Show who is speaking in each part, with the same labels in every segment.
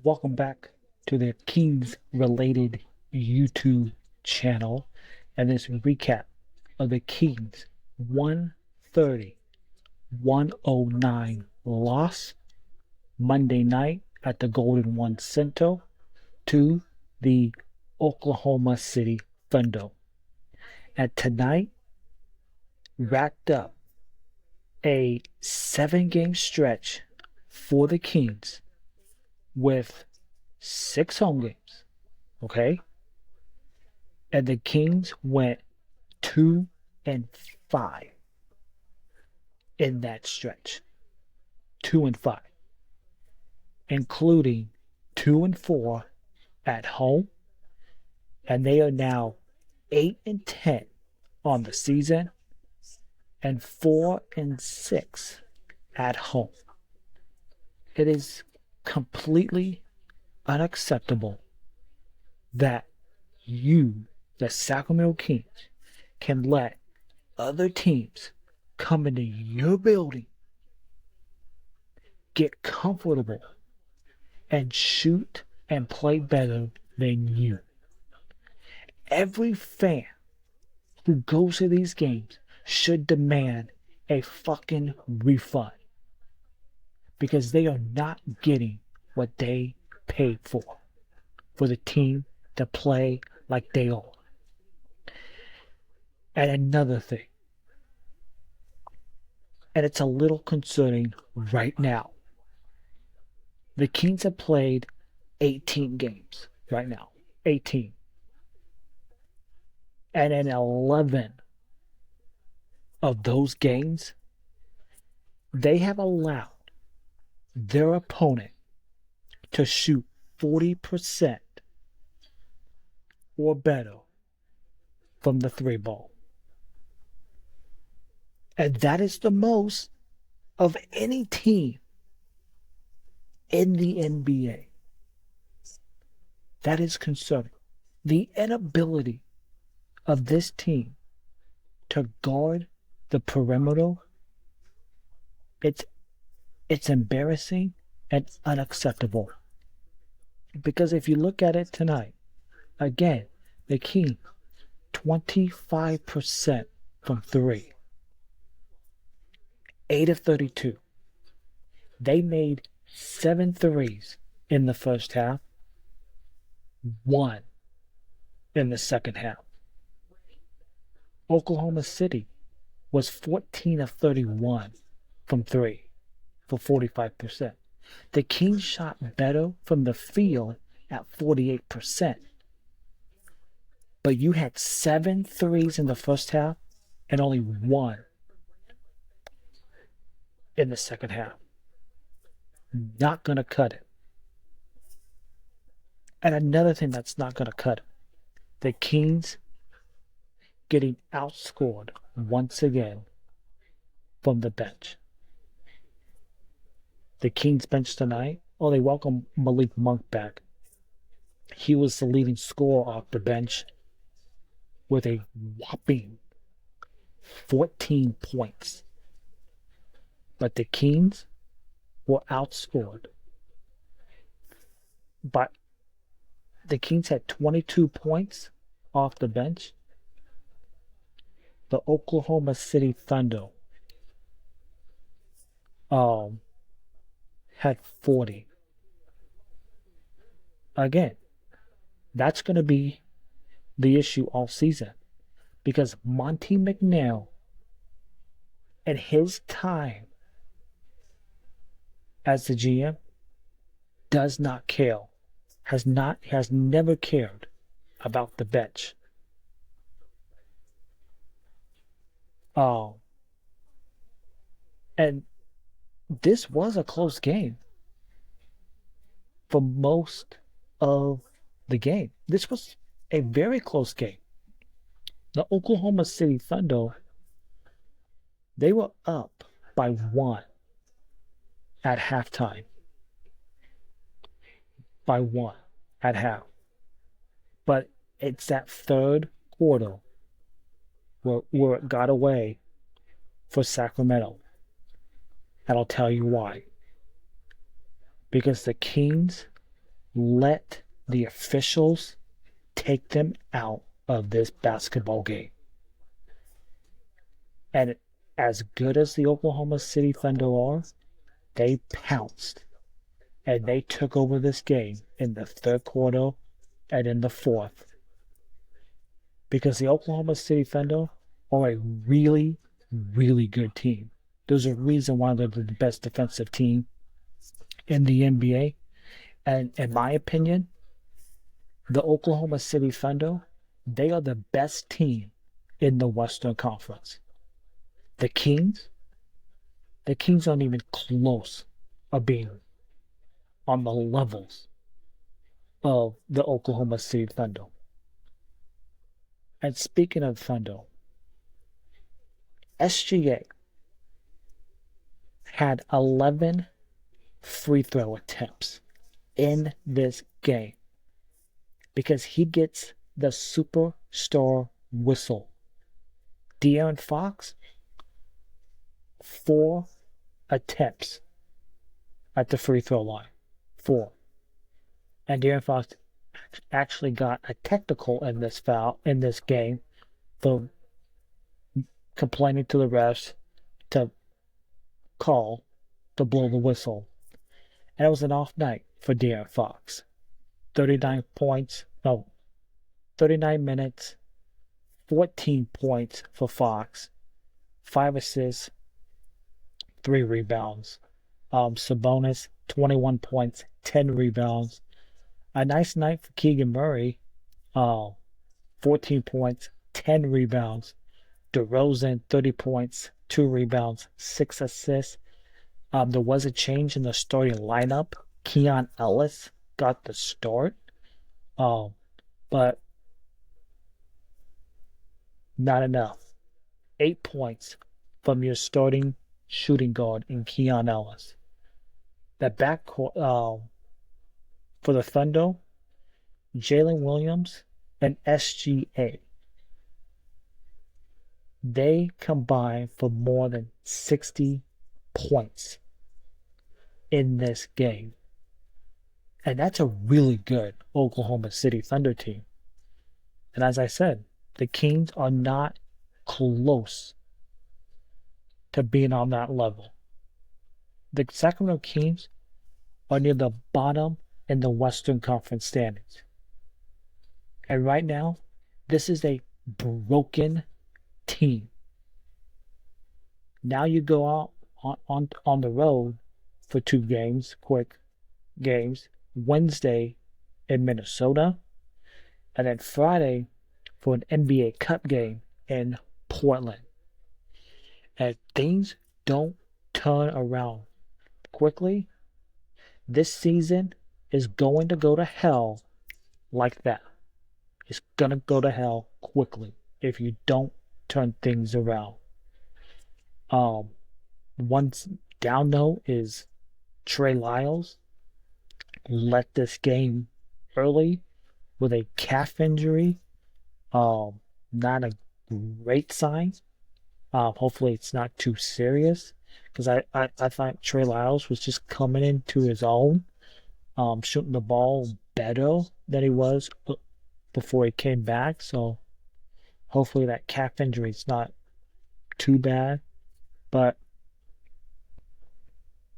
Speaker 1: Welcome back to the Kings related YouTube channel and this recap of the Kings 130-109 loss Monday night at the Golden One Center to the Oklahoma City Thunder. And tonight wrapped up a 7-game stretch for the Kings with 6 home games. Okay? And the Kings went 2-5 in that stretch. 2-5, including 2-4 at home, and they are now 8-10 on the season and 4-6 at home. It is completely unacceptable that you, the Sacramento Kings, can let other teams come into your building, get comfortable, and shoot and play better than you. Every fan who goes to these games should demand a fucking refund because they are not getting what they paid for the team to play like they are. And another thing, and it's a little concerning right now, the Kings have played 18 games right now. 18. And in 11 of those games, they have allowed their opponent to shoot 40% or better from the 3 ball. And that is the most of any team in the NBA. That is concerning. The inability of this team to guard the perimeter, it's embarrassing and unacceptable. Because if you look at it tonight, again, the Kings 25% from 3. 8 of 32. They made 7 threes in the first half, 1 in the second half. Oklahoma City was 14 of 31 from 3 for 45%. The Kings shot better from the field at 48%. But you had 7 threes in the first half and only 1 in the second half. Not going to cut it. And another thing that's not going to cut it, the Kings getting outscored once again from the bench. The Kings bench tonight, they welcome Malik Monk back. He was the leading scorer off the bench with a whopping 14 points. But the Kings were outscored. But the Kings had 22 points off the bench. The Oklahoma City Thunder had 40. Again, that's going to be the issue all season because Monty McNair and his time as the GM does not care, has never cared about the bench. And this was a close game for most of the game. This was a very close game. The Oklahoma City Thunder, they were up by 1 at halftime. By 1 at half. But it's that third quarter where it got away for Sacramento. And I'll tell you why. Because the Kings let the officials take them out of this basketball game. And as good as the Oklahoma City Thunder are, they pounced and they took over this game in the third quarter and in the fourth. Because the Oklahoma City Thunder are a really, really good team. There's a reason why they're the best defensive team in the NBA. And in my opinion, the Oklahoma City Thunder, they are the best team in the Western Conference. The Kings aren't even close of being on the levels of the Oklahoma City Thunder. And speaking of Thunder, SGA had 11 free throw attempts in this game because he gets the superstar whistle. De'Aaron Fox, 4 attempts at the free throw line. 4. And De'Aaron Fox actually got a technical in this game for complaining to the refs to blow the whistle. And it was an off night for De'Aaron Fox. 39 minutes, 14 points for Fox, 5 assists, 3 rebounds. Sabonis, 21 points, 10 rebounds. A nice night for Keegan Murray, 14 points, 10 rebounds. DeRozan, 30 points, 2 rebounds, 6 assists. There was a change in the starting lineup. Keon Ellis got the start, but not enough. 8 points from your starting shooting guard in Keon Ellis. That backcourt for the Thunder, Jalen Williams and SGA, they combined for more than 60 points in this game. And that's a really good Oklahoma City Thunder team. And as I said, the Kings are not close to being on that level. The Sacramento Kings are near the bottom in the Western Conference standings. And right now, this is a broken team. Now you go out on the road for 2 games, quick games, Wednesday in Minnesota, and then Friday for an NBA Cup game in Portland. And things don't turn around quickly, this season is going to go to hell like that. It's going to go to hell quickly if you don't turn things around. One down note is Trey Lyles left this game early with a calf injury. Not a great sign. Hopefully it's not too serious, because I thought Trey Lyles was just coming into his own, shooting the ball better than he was before he came back. So hopefully that calf injury is not too bad.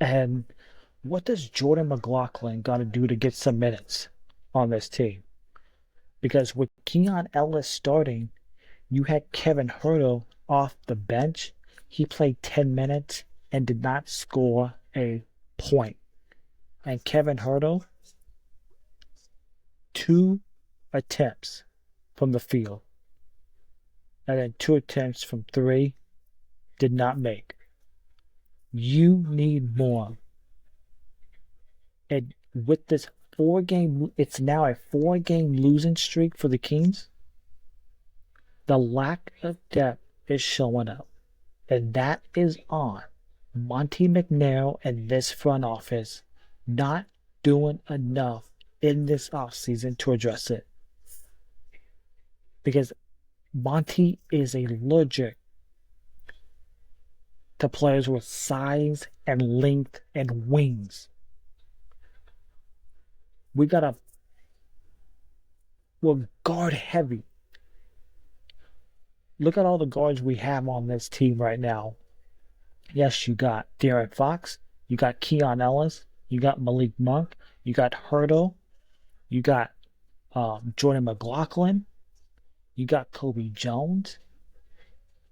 Speaker 1: And what does Jordan McLaughlin got to do to get some minutes on this team? Because with Keon Ellis starting, you had Kevin Huerter off the bench. He played 10 minutes and did not score a point. And Kevin Huerter, 2 attempts from the field, and then 2 attempts from 3, did not make. You need more. And with this it's now a 4-game losing streak for the Kings. The lack of depth is showing up. And that is on Monty McNair and this front office not doing enough in this offseason to address it. Because Monty is allergic to players with size and length and wings. We gotta we're guard heavy. Look at all the guards we have on this team right now. Yes, you got De'Aaron Fox, you got Keon Ellis, you got Malik Monk, you got Hurdle, you got Jordan McLaughlin, you got Kobe Jones.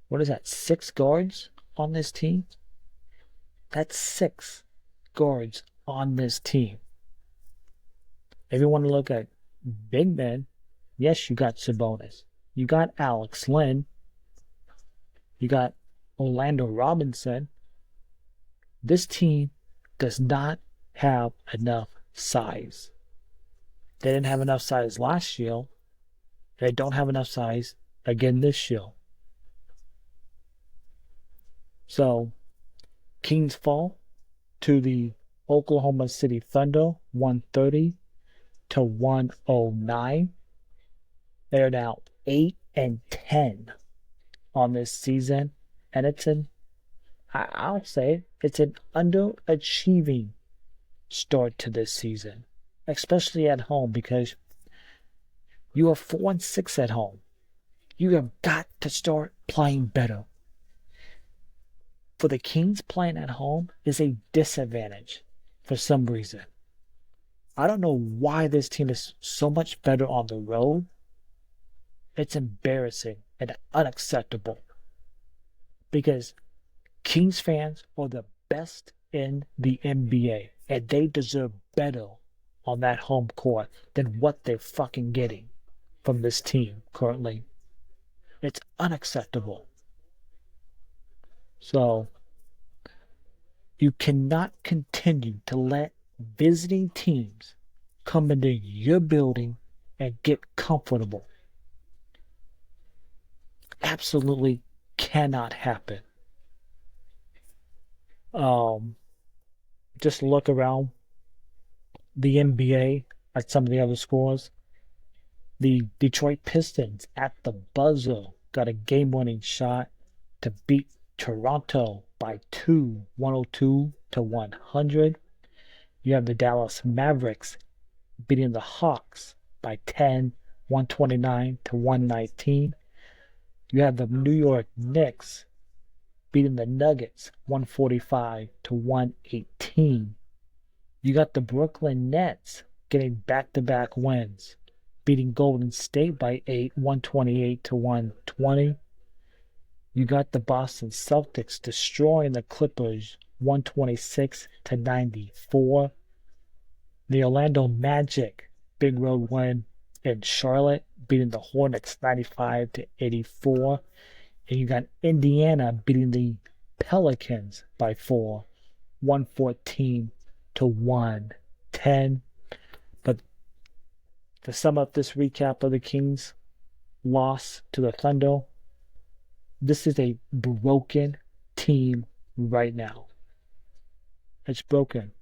Speaker 1: What is that? 6 guards on this team? That's 6 guards on this team. If you want to look at big men, yes, you got Sabonis. You got Alex Len. You got Orlando Robinson. This team does not have enough size. They didn't have enough size last year. They don't have enough size again this year. So, Kings fall to the Oklahoma City Thunder 130-109. They are now 8-10 on this season, and I'll say it's an underachieving start to this season, especially at home, because you are 4-6 at home. You have got to start playing better. For the Kings, playing at home is a disadvantage for some reason. I don't know why this team is so much better on the road. It's embarrassing and unacceptable, because Kings fans are the best in the NBA, and they deserve better on that home court than what they're fucking getting from this team currently. It's unacceptable. So, you cannot continue to let visiting teams come into your building and get comfortable. Absolutely cannot happen. Just look around the NBA at some of the other scores. The Detroit Pistons at the buzzer got a game-winning shot to beat Toronto by 2, 102-100. You have the Dallas Mavericks beating the Hawks by 10, 129-119. You have the New York Knicks beating the Nuggets 145-118. You got the Brooklyn Nets getting back-to-back wins, beating Golden State by 8, 128-120. You got the Boston Celtics destroying the Clippers 126-94. The Orlando Magic big road win in Charlotte, beating the Hornets 95-84. And you got Indiana beating the Pelicans by 4, 114-110. But to sum up this recap of the Kings' loss to the Thunder, this is a broken team right now. It's broken.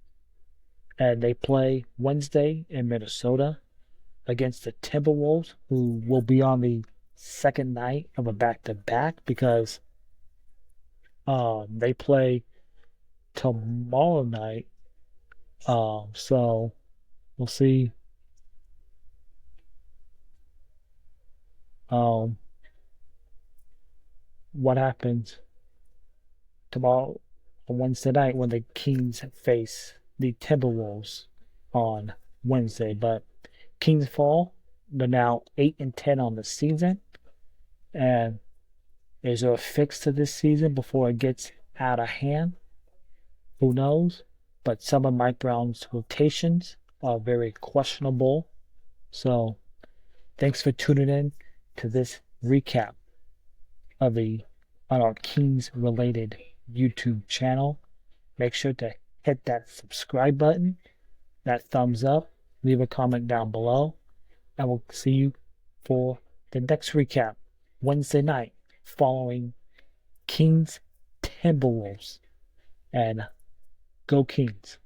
Speaker 1: And they play Wednesday in Minnesota against the Timberwolves, who will be on the second night of a back-to-back, because they play tomorrow night. So we'll see what happens tomorrow on Wednesday night when the Kings face the Timberwolves on Wednesday. But Kings fall. They're now 8-10 on the season. And is there a fix to this season before it gets out of hand? Who knows? But some of Mike Brown's rotations are very questionable. So thanks for tuning in to this recap of on our Kings related YouTube channel. Make sure to hit that subscribe button, that thumbs up, leave a comment down below, and we'll see you for the next recap Wednesday night following Kings Timberwolves. And go Kings.